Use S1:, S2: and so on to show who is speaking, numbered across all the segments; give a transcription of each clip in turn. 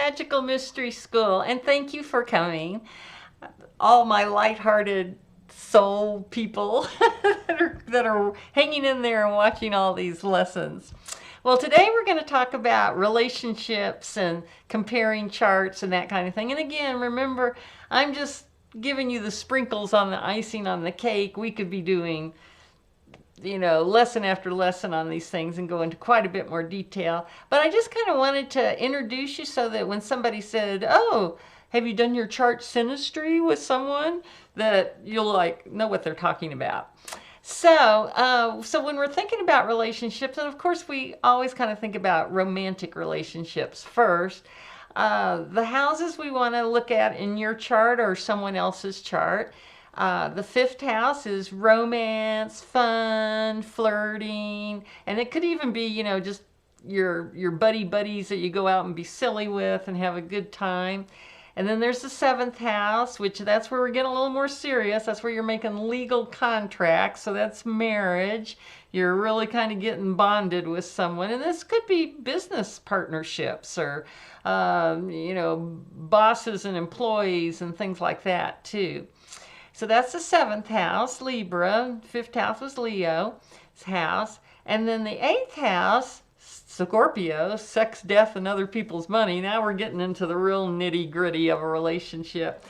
S1: Magical Mystery School, and thank you for coming. All my lighthearted soul people that are hanging in there and watching all these lessons. Well, today we're going to talk about relationships and comparing charts and that kind of thing. And again, remember, I'm just giving you the sprinkles on the icing on the cake. We could be doing lesson after lesson on these things and go into quite a bit more detail. But I just kind of wanted to introduce you so that when somebody said, "Oh, have you done your chart synastry with someone?" that you'll know what they're talking about. So when we're thinking about relationships, and of course we always kind of think about romantic relationships first. The houses we want to look at in your chart or someone else's chart. The fifth house is romance, fun, flirting, and it could even be, just your buddies that you go out and be silly with and have a good time. And then there's the seventh house, which that's where we're getting a little more serious. That's where you're making legal contracts. So that's marriage. You're really kind of getting bonded with someone. And this could be business partnerships or, bosses and employees and things like that too. So that's the seventh house, Libra. Fifth house was Leo's house. And then the eighth house, Scorpio, sex, death, and other people's money. Now we're getting into the real nitty gritty of a relationship,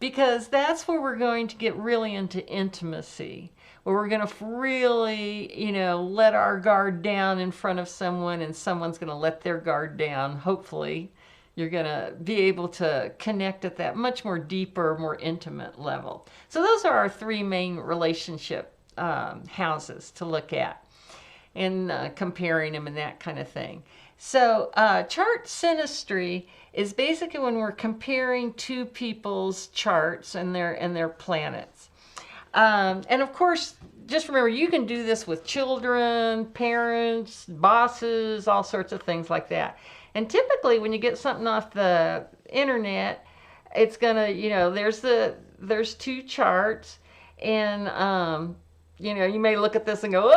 S1: because that's where we're going to get really into intimacy, where we're going to really, let our guard down in front of someone, and someone's going to let their guard down, hopefully. You're going to be able to connect at that much more deeper, more intimate level. So those are our three main relationship houses to look at, and comparing them and that kind of thing. So chart synastry is basically when we're comparing two people's charts and their planets. And of course, just remember, you can do this with children, parents, bosses, all sorts of things like that. And typically when you get something off the internet, it's gonna, there's two charts, and you may look at this and go,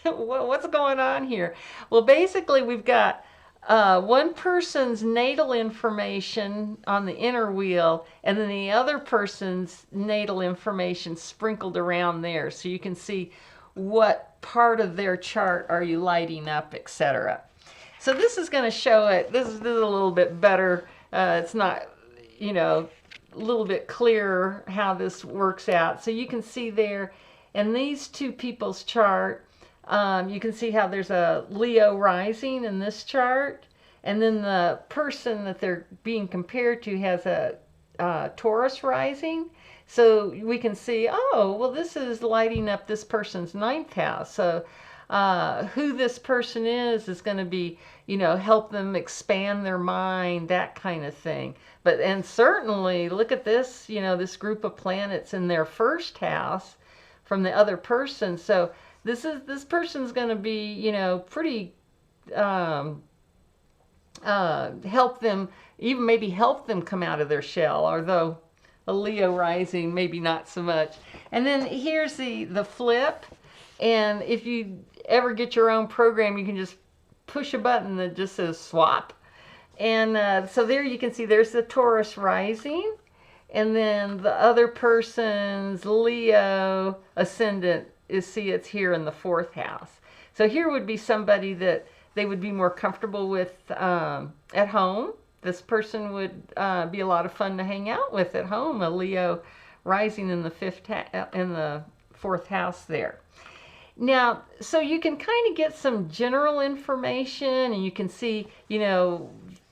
S1: what's going on here? Well, basically we've got one person's natal information on the inner wheel, and then the other person's natal information sprinkled around there, so you can see what part of their chart are you lighting up, etc. So this is going to show it. This is a little bit better. It's not, a little bit clearer how this works out. So you can see there in these two people's chart, you can see how there's a Leo rising in this chart, and then the person that they're being compared to has a Taurus rising. So we can see, oh, well, this is lighting up this person's ninth house. So who this person is going to be, help them expand their mind, that kind of thing. And certainly look at this, this group of planets in their first house from the other person. So this person's going to be, pretty help them, even maybe help them come out of their shell, although a Leo rising maybe not so much. And then here's the flip. And if you ever get your own program, you can just push a button that just says swap. And so there you can see there's the Taurus rising, and then the other person's Leo ascendant it's here in the fourth house. So here would be somebody that they would be more comfortable with at home. This person would be a lot of fun to hang out with at home, a Leo rising in the fourth house there. Now, so you can kind of get some general information, and you can see,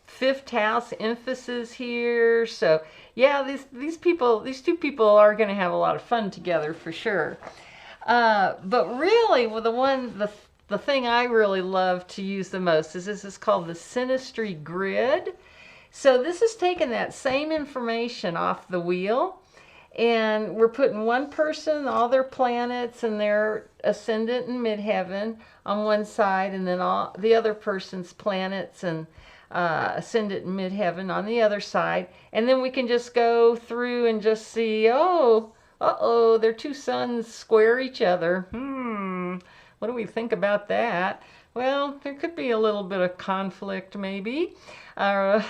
S1: fifth house emphasis here. So yeah, these two people are going to have a lot of fun together for sure. But really, well, the thing I really love to use the most is this is called the Synastry grid. So this is taking that same information off the wheel, and we're putting one person, all their planets and their ascendant and midheaven on one side, and then all the other person's planets and ascendant and midheaven on the other side. And then we can just go through and just see, their two suns square each other. What do we think about that? Well, there could be a little bit of conflict, maybe. Uh,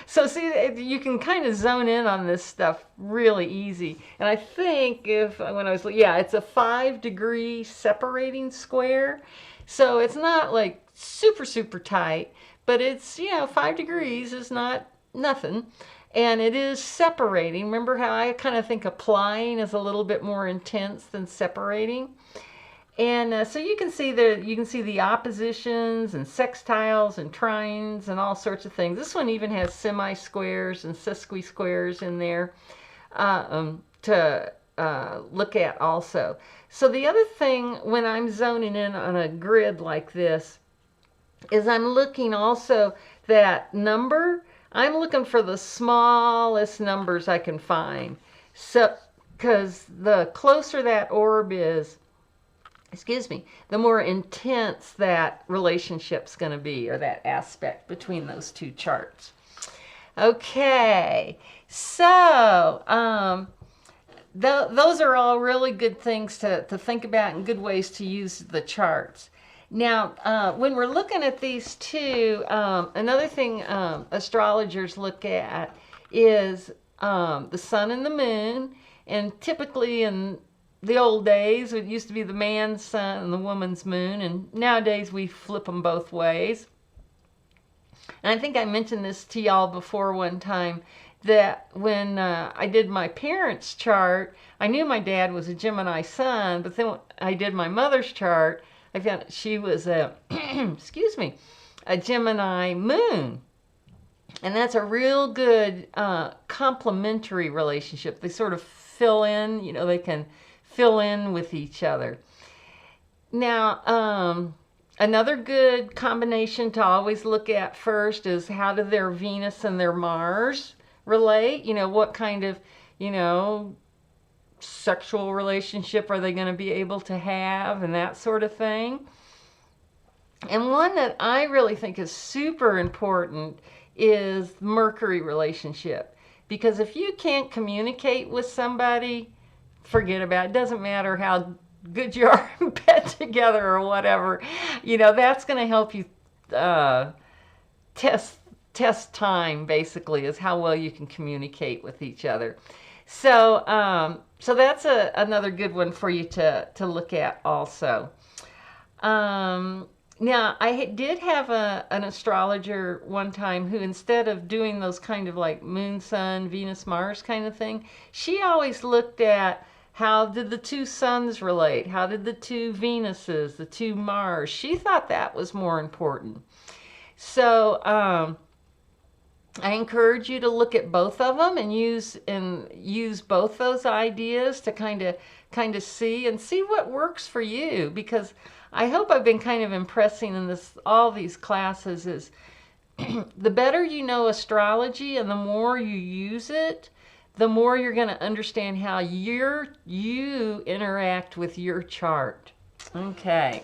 S1: so see, you can kind of zone in on this stuff really easy. And I think when I was, yeah, it's a 5-degree separating square. So it's not like super, super tight, but it's, 5 degrees is not nothing. And it is separating. Remember how I kind of think applying is a little bit more intense than separating? And so you can see the oppositions and sextiles and trines and all sorts of things. This one even has semi-squares and sesqui-squares in there to look at also. So the other thing when I'm zoning in on a grid like this is I'm looking also that number. I'm looking for the smallest numbers I can find. So, because the closer that orb is, the more intense that relationship's going to be, or that aspect between those two charts. Okay, so those are all really good things to think about and good ways to use the charts. Now, when we're looking at these two, another thing astrologers look at is the sun and the moon, and typically in the old days, it used to be the man's sun and the woman's moon, and nowadays we flip them both ways. And I think I mentioned this to y'all before one time, that when I did my parents' chart, I knew my dad was a Gemini sun, but then when I did my mother's chart, I found she was a, a Gemini moon. And that's a real good complementary relationship. They sort of fill in, they can fill in with each other. Now, another good combination to always look at first is how do their Venus and their Mars relate? What kind of, sexual relationship are they going to be able to have, and that sort of thing. And one that I really think is super important is Mercury relationship. Because if you can't communicate with somebody, forget about it. It doesn't matter how good you are in bed together or whatever. That's going to help you test time, basically, is how well you can communicate with each other. So that's another good one for you to look at also. Now, I did have an astrologer one time who, instead of doing those kind of like moon, sun, Venus, Mars kind of thing, she always looked at how did the two suns relate? How did the two Venuses, the two Mars? She thought that was more important. So I encourage you to look at both of them and use both those ideas to kind of see what works for you, because I hope I've been kind of impressing in all these classes is the better you know astrology and the more you use it, the more you're going to understand how you interact with your chart. Okay.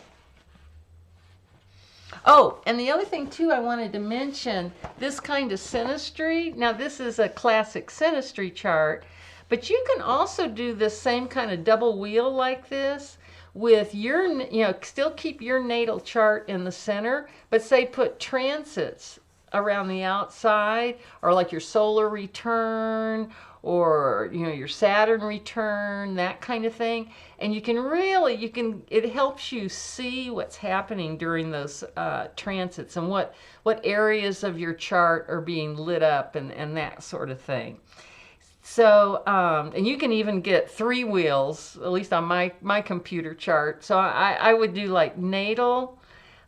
S1: Oh, and the other thing too I wanted to mention, this kind of synastry. Now this is a classic synastry chart, but you can also do this same kind of double wheel like this with your, still keep your natal chart in the center, but say put transits around the outside, or like your solar return, or your Saturn return, that kind of thing. And it helps you see what's happening during those transits, and what areas of your chart are being lit up, and that sort of thing. So, and you can even get 3 wheels, at least on my computer chart. So I would do like natal,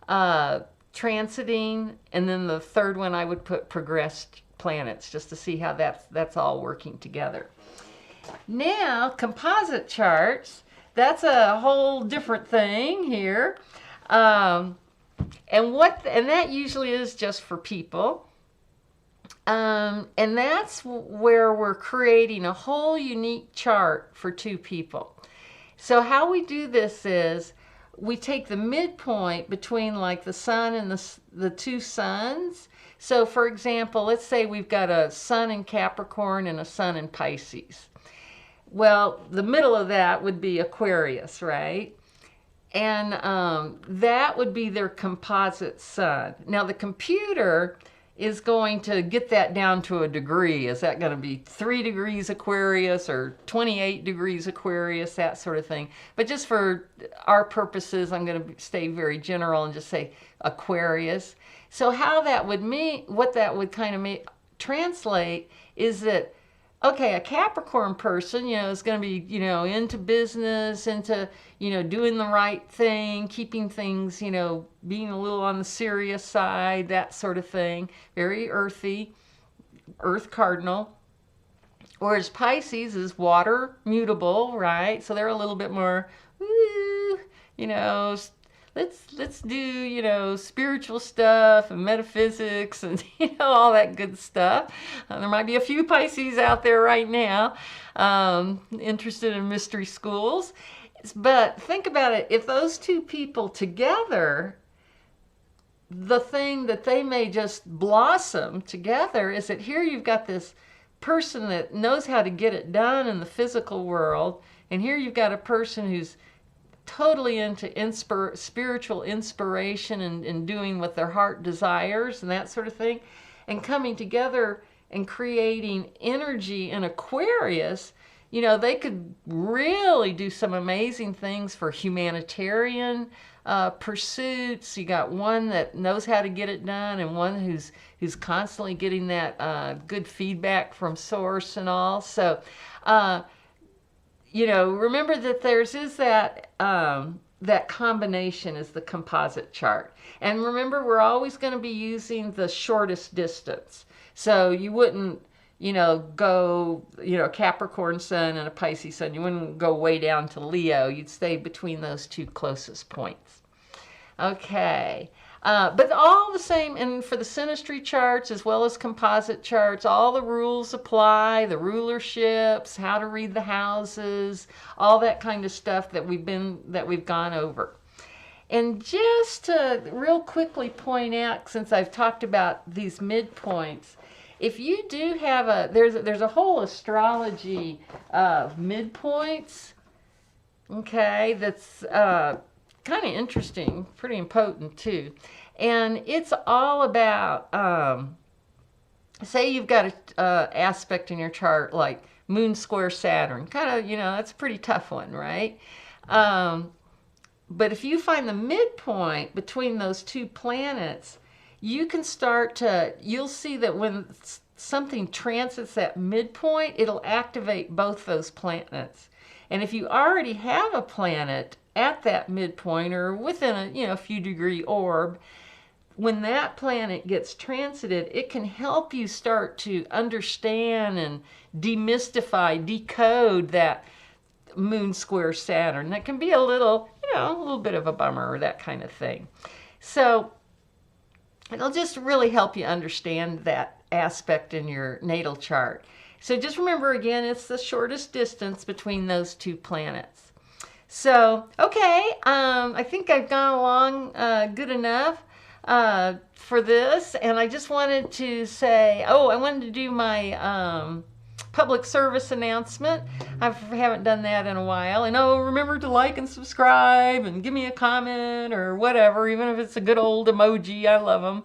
S1: transiting, and then the third one I would put progressed planets, just to see how that's all working together. Now, composite charts, that's a whole different thing here. And that usually is just for people. And that's where we're creating a whole unique chart for 2 people. So how we do this is we take the midpoint between like the sun and the 2 suns. So for example, let's say we've got a sun in Capricorn and a sun in Pisces. Well, the middle of that would be Aquarius, right? And that would be their composite sun. Now the computer is going to get that down to a degree. Is that going to be 3 degrees Aquarius or 28 degrees Aquarius, that sort of thing? But just for our purposes, I'm going to stay very general and just say Aquarius. So how that would mean, what that would kind of translate is that, okay, a Capricorn person, is going to be, into business, into, doing the right thing, keeping things, being a little on the serious side, that sort of thing. Very earthy, earth cardinal. Whereas Pisces is water mutable, right? So they're a little bit more, let's do, spiritual stuff and metaphysics and, all that good stuff. There might be a few Pisces out there right now interested in mystery schools. But think about it. If those two people together, the thing that they may just blossom together is that here you've got this person that knows how to get it done in the physical world. And here you've got a person who's totally into spiritual inspiration and doing what their heart desires and that sort of thing, and coming together and creating energy in Aquarius. They could really do some amazing things for humanitarian pursuits. You got one that knows how to get it done, and one who's constantly getting that good feedback from source and all. So remember that that combination is the composite chart. And remember, we're always going to be using the shortest distance. So you wouldn't, go, Capricorn sun and a Pisces sun. You wouldn't go way down to Leo. You'd stay between those two closest points. Okay. But all the same, and for the Synastry charts as well as composite charts, all the rules apply, the rulerships, how to read the houses, all that kind of stuff that we've gone over. And just to real quickly point out, since I've talked about these midpoints, if you do have there's a whole astrology of midpoints, okay, that's kind of interesting, pretty impotent too. And it's all about, say you've got an aspect in your chart like Moon square Saturn. Kind of, that's a pretty tough one, right? But if you find the midpoint between those two planets, you can you'll see that when something transits that midpoint, it'll activate both those planets. And if you already have a planet at that midpoint or within a few degree orb, when that planet gets transited, it can help you start to understand and demystify, decode that Moon square Saturn. That can be a little bit of a bummer or that kind of thing. So it'll just really help you understand that aspect in your natal chart. So just remember, again, it's the shortest distance between those two planets. So, okay, I think I've gone along good enough for this. And I just wanted to say, I wanted to do my public service announcement. I haven't done that in a while. And remember to like and subscribe and give me a comment or whatever, even if it's a good old emoji. I love them.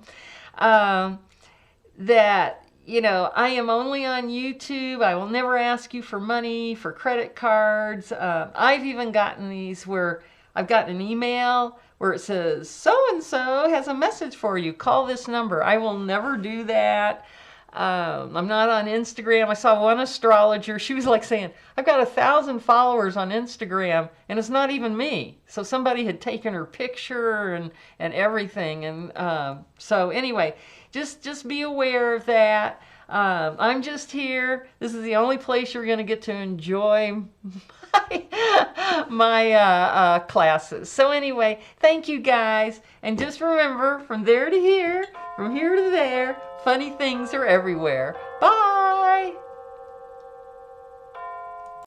S1: I am only on YouTube. I will never ask you for money, for credit cards. I've even gotten these where I've gotten an email where it says, so-and-so has a message for you. Call this number. I will never do that. I'm not on Instagram. I saw one astrologer. She was like saying, I've got 1,000 followers on Instagram and it's not even me. So somebody had taken her picture and everything. And so anyway, just be aware of that. I'm just here. This is the only place you're going to get to enjoy my classes. So anyway, thank you guys. And just remember, from there to here, from here to there, funny things are everywhere. Bye.